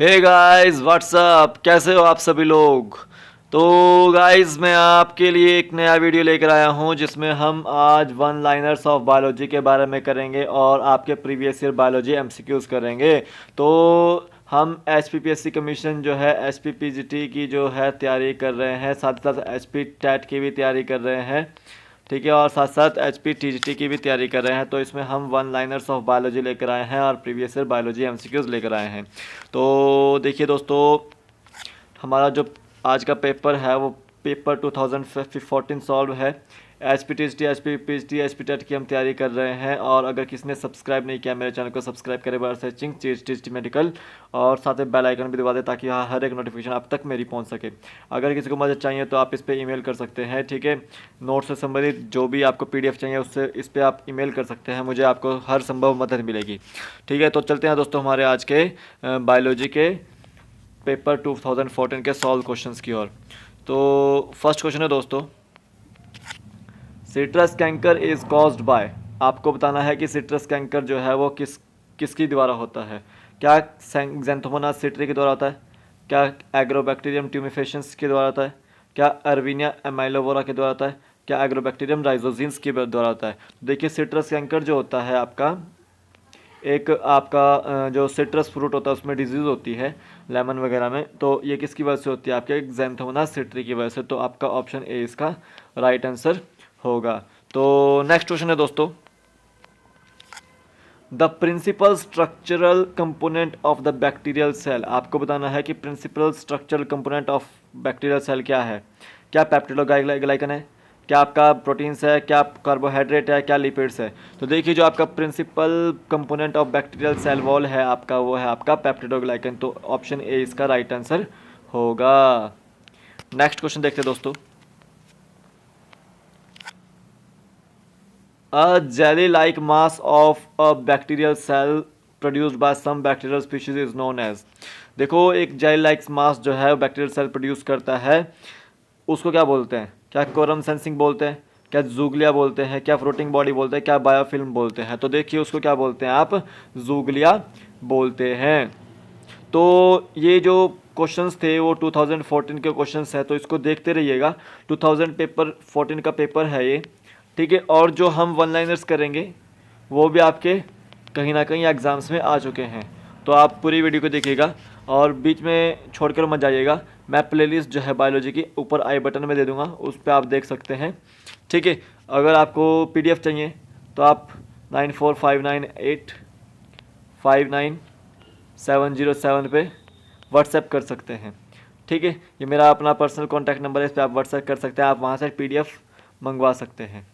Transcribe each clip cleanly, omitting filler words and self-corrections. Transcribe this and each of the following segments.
Hey guys what's up, कैसे हो आप सभी लोग। तो गाइस मैं आपके लिए एक नया वीडियो लेकर आया हूं जिसमें हम आज वन लाइनर्स ऑफ बायोलॉजी के बारे में करेंगे और आपके प्रीवियस ईयर बायोलॉजी एमसीक्यूज करेंगे। तो हम एचपीपीएससी कमीशन जो है एचपीपीजीटी की जो है तैयारी कर रहे हैं, साथ ही साथ एचपी टेट की भी तैयारी कर रहे हैं, ठीक है, और साथ साथ H P T G T की भी तैयारी कर रहे हैं। तो इसमें हम वन लाइनर्स ऑफ बायोलॉजी लेकर आए हैं और प्रीवियस ईयर बायोलॉजी एमसीक्यूज लेकर आए हैं। तो देखिए दोस्तों, हमारा जो आज का पेपर है वो पेपर 2014 सॉल्व है। H P T T H P P T H P TET की हम तैयारी कर रहे हैं। और अगर किसी ने सब्सक्राइब नहीं किया मेरे चैनल को सब्सक्राइब करें बार सर्चिंग टी मेडिकल, और साथ में बेल आइकन भी दबा दें ताकि हर एक नोटिफिकेशन आप तक मेरी पहुंच सके। अगर किसी को मदद चाहिए तो आप इस पर ईमेल कर सकते हैं, ठीक है। नोट्स से संबंधित जो भी आपको पीडीएफ चाहिए उससे इस पर आप ईमेल कर सकते हैं, मुझे आपको हर संभव मदद मिलेगी, ठीक है। तो चलते हैं दोस्तों हमारे आज के बायोलॉजी के पेपर 2014 के सॉल्व क्वेश्चंस की ओर। तो फर्स्ट क्वेश्चन है दोस्तों, citrus canker is caused by. आपको बताना है कि सिट्रस कैंकर जो है वो किसकी द्वारा होता है। क्या ज़ैंथोमोनास सिट्री के द्वारा होता है, क्या एग्रोबैक्टीरियम ट्यूमिफेशंस के द्वारा होता है, क्या अर्विनिया एमाइलोवोरा के द्वारा होता है, क्या एग्रोबैक्टीरियम राइजोजिन्स के द्वारा होता है। देखिए सिट्रस कैंकर जो होता है आपका एक आपका जो सिट्रस फ्रूट होता है उसमें डिजीज़ होती है लेमन वगैरह में, तो ये किसकी वजह से होती है, आपके ज़ैंथोमोनास सिट्री की वजह से। तो आपका ऑप्शन ए इसका राइट आंसर होगा। तो नेक्स्ट क्वेश्चन है दोस्तों, the principal structural component of the bacterial cell. आपको बताना है कि principal structural component of bacterial cell क्या है। क्या पेप्टिडोग्लाइकन है, क्या आपका प्रोटीन्स है, क्या कार्बोहाइड्रेट है, क्या लिपिड्स है। तो देखिए जो आपका principal component of bacterial cell wall है आपका, वो है आपका पेप्टिडोग्लाइकन। तो ऑप्शन ए इसका राइट आंसर होगा। नेक्स्ट क्वेश्चन देखते हैं दोस्तों, A jelly-like mass of a bacterial cell produced by some bacterial species is known as। देखो एक जेली लाइक मास जो है बैक्टीरियल सेल प्रोड्यूस करता है उसको क्या बोलते हैं। क्या कोरम सेंसिंग बोलते हैं, क्या जूगलिया बोलते हैं, क्या फ्लोटिंग बॉडी बोलते हैं, क्या बायोफिल्म बोलते हैं। तो देखिए उसको क्या बोलते हैं आप, जूगलिया बोलते हैं। तो ये जो क्वेश्चंस थे वो 2014 के क्वेश्चंस है, तो इसको देखते रहिएगा। 2014 का पेपर है ये, ठीक है। और जो हम वन लाइनर्स करेंगे वो भी आपके कहीं ना कहीं एग्ज़ाम्स में आ चुके हैं। तो आप पूरी वीडियो को देखिएगा और बीच में छोड़कर मत जाइएगा। मैं प्लेलिस्ट जो है बायोलॉजी की ऊपर आई बटन में दे दूंगा, उस पर आप देख सकते हैं, ठीक है। अगर आपको पीडीएफ चाहिए तो आप 9459859707 पे व्हाट्सएप कर सकते हैं, ठीक है। ये मेरा अपना पर्सनल कॉन्टैक्ट नंबर है, इस पर आप व्हाट्सएप कर सकते हैं, आप वहाँ से पीडीएफ मंगवा सकते हैं,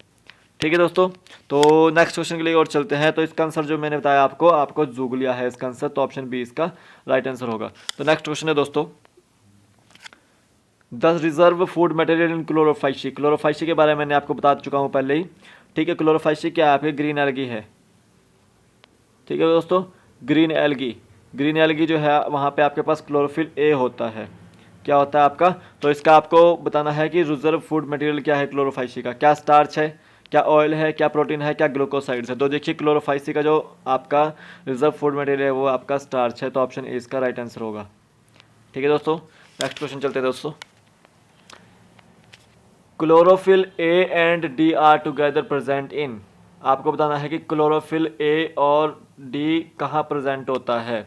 ठीक है दोस्तों। तो नेक्स्ट क्वेश्चन के लिए और चलते हैं। तो इसका आंसर जो मैंने बताया आपको जूगलिया है इसका आंसर, तो ऑप्शन बी इसका राइट आंसर होगा। तो नेक्स्ट क्वेश्चन है दोस्तों, the reserve food material in chlorophyceae. Chlorophyceae के बारे में मैंने आपको बता चुका हूँ पहले ही, ठीक है। क्लोरोफाइशी क्या है, आपके ग्रीन एल्गी है, ठीक है दोस्तों। ग्रीन एल्गी जो है वहाँ पे आपके पास क्लोरोफिल ए होता है। क्या होता है आपका, तो इसका आपको बताना है कि रिजर्व फूड मटेरियल क्या है क्लोरोफाइशी का। क्या स्टार्च है, क्या ऑयल है, क्या प्रोटीन है, क्या ग्लूकोसाइड्स है। तो देखिए क्लोरोफाइसी का जो आपका रिजर्व फूड मटेरियल है वो आपका स्टार्च है, तो ऑप्शन ए इसका राइट आंसर होगा, ठीक है दोस्तों। नेक्स्ट क्वेश्चन चलते हैं दोस्तों, chlorophyll A and D R together present in. आपको बताना है कि क्लोरोफिल ए और डी कहाँ प्रेजेंट होता है,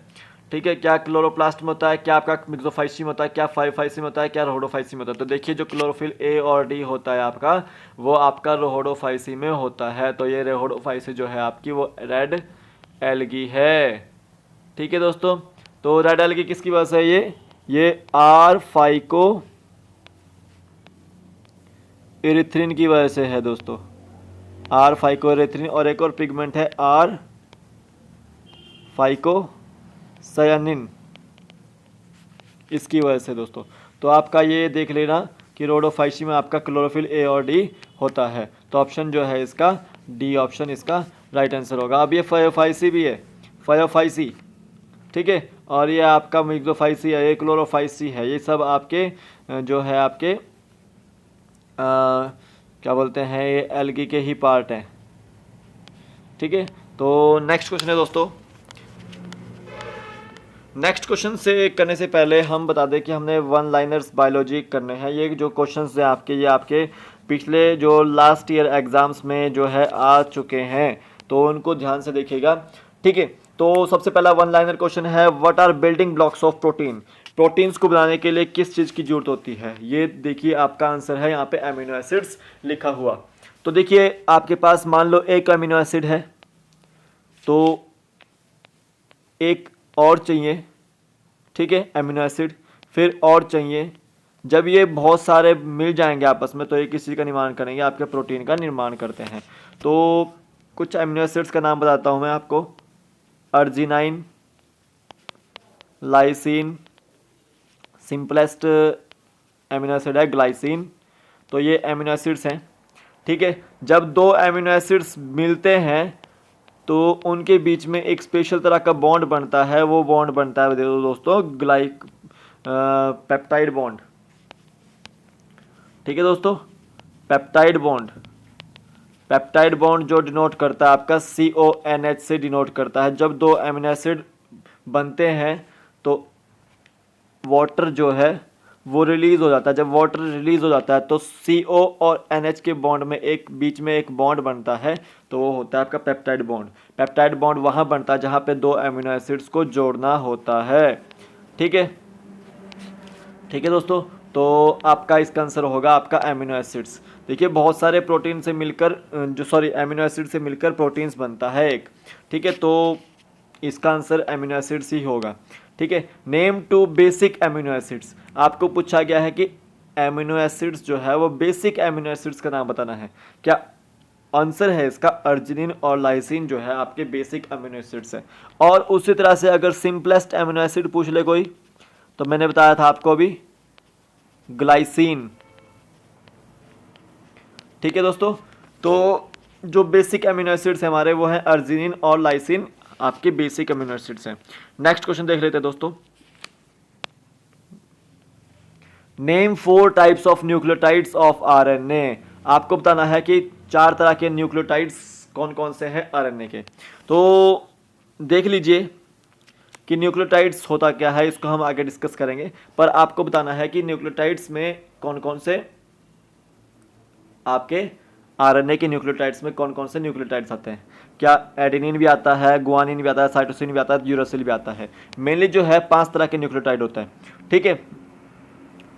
ठीक है। क्या क्लोरोप्लास्ट में होता है, क्या आपका मिक्सोफाइसी में होता है, क्या फाइफाइसी में होता है, क्या रोहोडोफाइसी में होता है। तो देखिए जो क्लोरोफिल ए और डी होता है आपका, वो आपका रोहोडोफाइसी में होता है। तो ये रोहोडोफाइसी जो है आपकी वो रेड एल्गी है, ठीक है दोस्तों। तो रेड एल्गी किसकी वजह से है, ये आर फाइको इरिथ्रिन की वजह से है दोस्तों, आर फाइको इरिथ्रिन। और एक और पिगमेंट है आर फाइको सयानिन, इसकी वजह से दोस्तों। तो आपका ये देख लेना कि रोडोफाइसी में आपका क्लोरोफिल ए और डी होता है। तो ऑप्शन जो है इसका डी ऑप्शन इसका राइट आंसर होगा। अब ये फायोफाइसी भी है, फायोफाइसी, ठीक है। और ये आपका मिक्सोफाइसी है, ये क्लोरोफाइसी है, ये सब आपके जो है आपके क्या बोलते हैं, ये एल्गी के ही पार्ट हैं, ठीक है। तो नेक्स्ट क्वेश्चन है दोस्तों, नेक्स्ट क्वेश्चन से करने से पहले हम बता दें कि हमने वन लाइनर्स बायोलॉजी करने हैं। ये जो क्वेश्चंस हैं आपके, ये आपके पिछले जो लास्ट ईयर एग्जाम्स में जो है आ चुके हैं, तो उनको ध्यान से देखिएगा, ठीक है। तो सबसे पहला वन लाइनर क्वेश्चन है, what are building blocks of protein. Proteins को बनाने के लिए किस चीज़ की जरूरत होती है। ये देखिए आपका आंसर है यहाँ पे अमीनो एसिड्स लिखा हुआ। तो देखिए आपके पास मान लो एक अमीनो एसिड है, तो एक और चाहिए, ठीक है, अमीनो एसिड, फिर और चाहिए। जब ये बहुत सारे मिल जाएंगे आपस में तो ये किस चीज़ का निर्माण करेंगे, आपके प्रोटीन का निर्माण करते हैं। तो कुछ अमीनो एसिड्स का नाम बताता हूँ मैं आपको, arginine, lysine, simplest amino acid है ग्लाइसिन। तो ये अमीनो एसिड्स हैं, ठीक है। जब दो अमीनो एसिड्स मिलते हैं तो उनके बीच में एक स्पेशल तरह का बॉन्ड बनता है, वो बॉन्ड बनता है देखो दोस्तों पेप्टाइड बॉन्ड, ठीक है दोस्तों, पेप्टाइड बॉन्ड। पेप्टाइड बॉन्ड जो डिनोट करता है आपका CONH से डिनोट करता है। जब दो अमीनो एसिड बनते हैं तो वाटर जो है वो रिलीज हो जाता है। जब वाटर रिलीज हो जाता है तो CO और NH के बॉन्ड में एक बीच में एक बॉन्ड बनता है, तो वो होता है आपका पेप्टाइड बॉन्ड। पेप्टाइड बॉन्ड वहाँ बनता है जहाँ पे दो अमीनो एसिड्स को जोड़ना होता है, ठीक है, ठीक है दोस्तों। तो आपका इसका आंसर होगा आपका अमीनो एसिड्स। देखिए बहुत सारे प्रोटीन से मिलकर अमीनो एसिड से मिलकर प्रोटीन्स बनता है एक, ठीक है। तो इसका आंसर अमीनो एसिड्स ही होगा, ठीक है। Name two basic amino acids, आपको पूछा गया है कि अमीनो एसिड्स जो है वो बेसिक अमीनो एसिड्स का नाम बताना है। क्या आंसर है इसका अर्जिनिन और लाइसिन जो है आपके बेसिक अमीनो एसिड्स है। और उसी तरह से अगर सिंपलेस्ट अमीनो एसिड पूछ ले कोई, तो मैंने बताया था आपको अभी ग्लाइसिन, ठीक है दोस्तों। तो जो बेसिक अमीनो एसिड्स हैं हमारे वो हैं अर्जिनिन और लाइसिन, आपके बेसिक अमीनो एसिड्स हैं। नेक्स्ट क्वेश्चन देख लेते हैं दोस्तों, name 4 types of nucleotides of RNA। आपको बताना है कि 4 तरह के न्यूक्लियोटाइड्स कौन कौन से हैं RNA के। तो देख लीजिए कि न्यूक्लियोटाइड्स होता क्या है, इसको हम आगे डिस्कस करेंगे, पर आपको बताना है कि न्यूक्लियोटाइड्स में कौन कौन से आपके RNA के न्यूक्लियोटाइड्स में कौन कौन से न्यूक्लियोटाइड्स आते हैं। क्या एडेनिन भी आता है, गुआनिन भी आता है, साइटोसिन भी आता है, यूरासिल भी आता है। मेनली जो है 5 तरह के न्यूक्लियोटाइड होते हैं, ठीक है।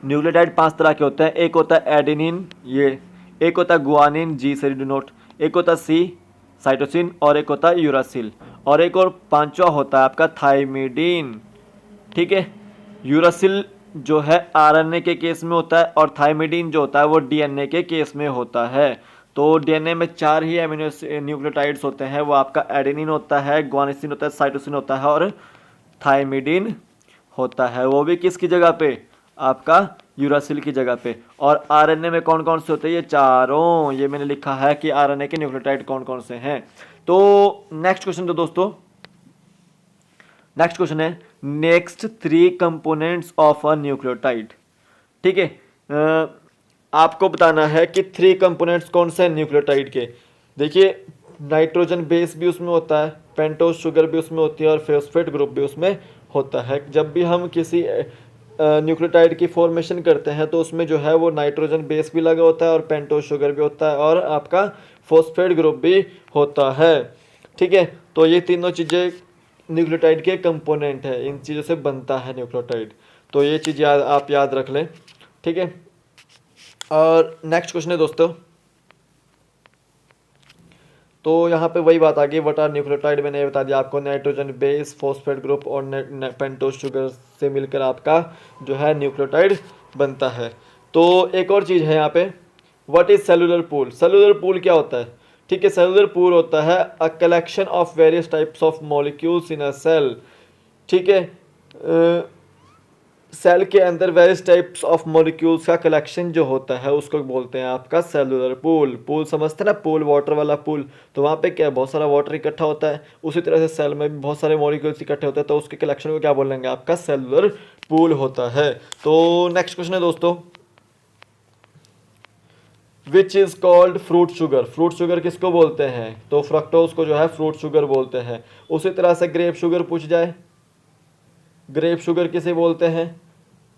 न्यूक्लियोटाइड 5 तरह के होते हैं। एक होता है एडेनिन, ये एक होता है गुआनिन, G से डिनोट, एक होता है C साइटोसिन, और एक होता है यूरासिल, और एक और पांचवा होता है आपका थाइमिडीन, ठीक है। यूरासिल जो है RNA के केस में होता है और थाइमिडीन जो होता है वो DNA के केस में होता है। तो DNA में 4 ही अमीनो न्यूक्लियोटाइड्स होते हैं, वो आपका एडेनिन होता है, ग्वानिसिन होता है, साइटोसिन होता है और थाइमिडीन होता है। वो भी किसकी जगह पे, आपका यूरासिल की जगह पे। और RNA में कौन कौन से होते हैं, ये चारों, ये मैंने लिखा है कि RNA के न्यूक्लियोटाइड कौन कौन से हैं। तो नेक्स्ट क्वेश्चन दो दोस्तों, नेक्स्ट क्वेश्चन है next 3 components of a nucleotide, ठीक है। आपको बताना है कि 3 कंपोनेंट्स कौन से हैं न्यूक्लियोटाइड के। देखिए नाइट्रोजन बेस भी उसमें होता है, पेंटोज शुगर भी उसमें होती है और फॉस्फेट ग्रुप भी उसमें होता है। जब भी हम किसी न्यूक्लियोटाइड की फॉर्मेशन करते हैं तो उसमें जो है वो नाइट्रोजन बेस भी लगा होता है और पेंटोज शुगर भी होता है और आपका फॉस्फेट ग्रुप भी होता है, ठीक है। तो ये तीनों चीज़ें न्यूक्लियोटाइड के कंपोनेंट है, इन चीज़ों से बनता है न्यूक्लियोटाइड। तो ये चीज़ आप याद रख लें, ठीक है। और नेक्स्ट क्वेश्चन है दोस्तों, तो यहाँ पे वही बात आ गई, व्हाट आर न्यूक्लियोटाइड, मैंने बता दिया आपको, नाइट्रोजन बेस, फॉस्फेट ग्रुप और पेंटोज शुगर से मिलकर आपका जो है न्यूक्लियोटाइड बनता है। तो एक और चीज़ है यहाँ पे, what is cellular pool. Cellular pool क्या होता है, ठीक है। सेलुलर पूल होता है a collection of various types of molecules in a cell, ठीक है। सेल के अंदर वेरियस टाइप्स ऑफ मॉलिक्यूल्स का कलेक्शन जो होता है उसको बोलते हैं आपका सेलुलर पूल। पूल समझते हैं ना, पूल, वाटर वाला पूल। तो वहाँ पे क्या, बहुत सारा वाटर इकट्ठा होता है, उसी तरह से सेल में भी बहुत सारे मॉलिक्यूल्स इकट्ठे होते हैं, तो उसके कलेक्शन को क्या बोलेंगे, आपका सेलुलर पूल होता है। तो नेक्स्ट क्वेश्चन है दोस्तों, which is called fruit sugar. Fruit sugar किसको बोलते हैं, तो फ्रक्टोज को जो है फ्रूट शुगर बोलते हैं। उसी तरह से ग्रेप शुगर पूछ जाए, ग्रेप शुगर किसे बोलते हैं?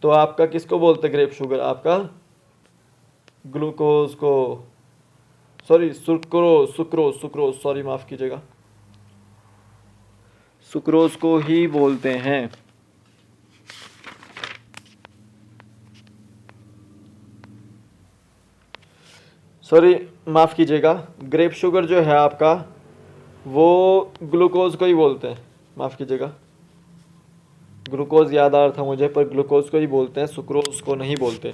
तो आपका किसको बोलते हैं ग्रेप शुगर? आपका ग्लूकोज को, sorry sucrose, sucrose sucrose, sorry माफ कीजिएगा, सुक्रोज को ही बोलते हैं। सॉरी माफ कीजिएगा, ग्रेप शुगर जो है आपका वो ग्लूकोज को ही बोलते हैं, माफ कीजिएगा, ग्लूकोज याद आ रहा था मुझे, पर ग्लूकोज को ही बोलते हैं, सुक्रोज को नहीं बोलते।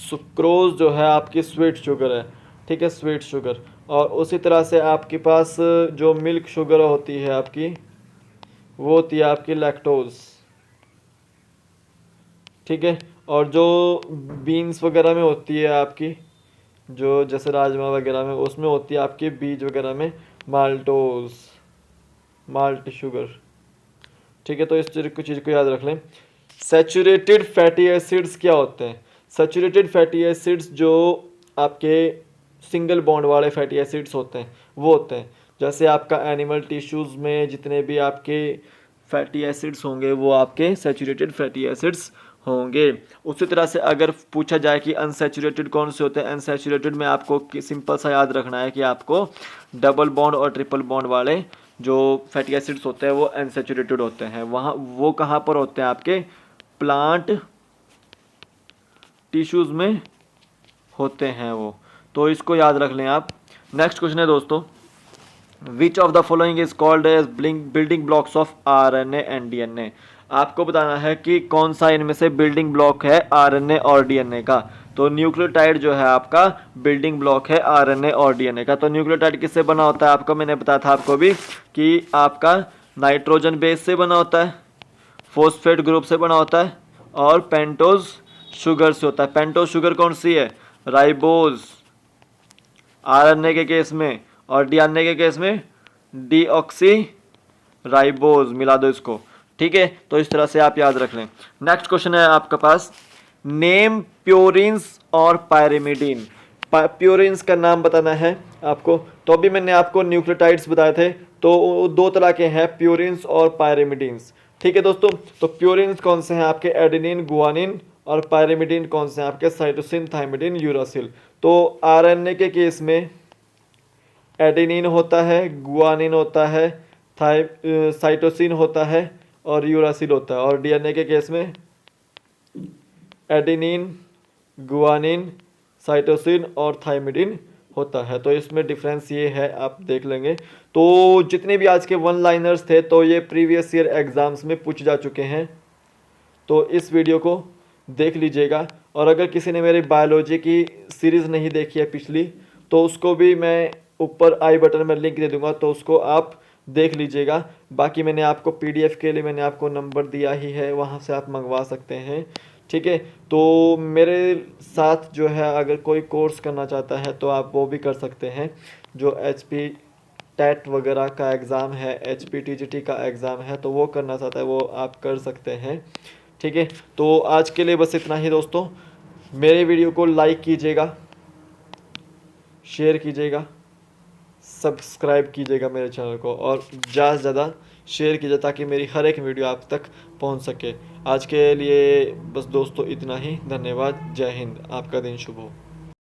सुक्रोज जो है आपकी स्वीट शुगर है, ठीक है, स्वीट शुगर। और उसी तरह से आपके पास जो मिल्क शुगर होती है आपकी, वो होती है आपकी लैक्टोज, ठीक है। और जो बीन्स वगैरह में होती है आपकी, जो जैसे राजमा वगैरह में, उसमें होती है आपके बीज वगैरह में माल्टोज, माल्ट शुगर, ठीक है। तो इस चीज़ को याद रख लें। सैचुरेटेड फैटी एसिड्स क्या होते हैं? सैचुरेटेड फैटी एसिड्स जो आपके सिंगल बॉन्ड वाले फैटी एसिड्स होते हैं वो होते हैं, जैसे आपका एनिमल टिश्यूज़ में जितने भी आपके फैटी एसिड्स होंगे वो आपके सैचुरेटेड फैटी एसिड्स होंगे। उसी तरह से अगर पूछा जाए कि अनसैचुरेटेड कौन से होते हैं, अनसैचुरेटेड में आपको सिंपल सा याद रखना है कि आपको डबल बॉन्ड और ट्रिपल बॉन्ड वाले जो फैटी एसिड्स होते हैं वो अनसैचुरेटेड होते हैं। वहाँ वो कहाँ पर होते हैं? आपके प्लांट टिश्यूज़ में होते हैं वो, तो इसको याद रख लें आप। नेक्स्ट क्वेश्चन है दोस्तों, which of the following is called as building blocks of RNA and DNA? आपको बताना है कि कौन सा इनमें से बिल्डिंग ब्लॉक है आरएनए और डीएनए का। तो न्यूक्लियोटाइड जो है आपका बिल्डिंग ब्लॉक है आरएनए और डीएनए का। तो न्यूक्लियोटाइड किससे बना होता है? आपको मैंने बताया था आपको भी कि आपका नाइट्रोजन बेस से बना होता है, फॉस्फेट ग्रुप से बना होता है और पेंटोज शुगर से होता है। पेंटोज शुगर कौन सी है? राइबोज आरएनए के केस में, और डीएनए के केस में डीऑक्सी राइबोज, मिला दो इसको, ठीक है। तो इस तरह से आप याद रख लें। नेक्स्ट क्वेश्चन है आपके पास, नेम प्योरिन्स और पायरिमिडीन। प्योरिन्स का नाम बताना है आपको। तो अभी मैंने आपको न्यूक्लियोटाइड्स बताए थे, तो दो तरह के हैं, प्योरिन्स और पायरिमिडीन्स, ठीक है दोस्तों। तो प्योरिन्स कौन से हैं? आपके एडेनिन, गुआनिन, और पायरिमिडीन कौन से हैं? आपके साइटोसिन, थाइमिडीन, यूरासिल। तो आरएनए के केस में एडेनिन होता है, गुआनिन होता है, साइटोसिन होता है और यूरासिल होता है। और डीएनए के केस में एडेनिन, गुआनिन, साइटोसिन और थाइमिडीन होता है। तो इसमें डिफरेंस ये है, आप देख लेंगे। तो जितने भी आज के वन लाइनर्स थे तो ये प्रीवियस ईयर एग्जाम्स में पूछ जा चुके हैं, तो इस वीडियो को देख लीजिएगा। और अगर किसी ने मेरी बायोलॉजी की सीरीज़ नहीं देखी है पिछली, तो उसको भी मैं ऊपर आई बटन में लिंक दे दूंगा, तो उसको आप देख लीजिएगा। बाकी मैंने आपको पीडीएफ के लिए मैंने आपको नंबर दिया ही है, वहाँ से आप मंगवा सकते हैं, ठीक है। तो मेरे साथ जो है अगर कोई कोर्स करना चाहता है तो आप वो भी कर सकते हैं। जो HP टेट वगैरह का एग्ज़ाम है, HP TGT का एग्ज़ाम है, तो वो करना चाहता है वो आप कर सकते हैं, ठीक है। तो आज के लिए बस इतना ही दोस्तों। मेरे वीडियो को लाइक कीजिएगा, शेयर कीजिएगा, सब्सक्राइब कीजिएगा मेरे चैनल को, और ज़्यादा से ज़्यादा शेयर कीजिए ताकि मेरी हर एक वीडियो आप तक पहुंच सके। आज के लिए बस दोस्तों इतना ही। धन्यवाद। जय हिंद। आपका दिन शुभ हो।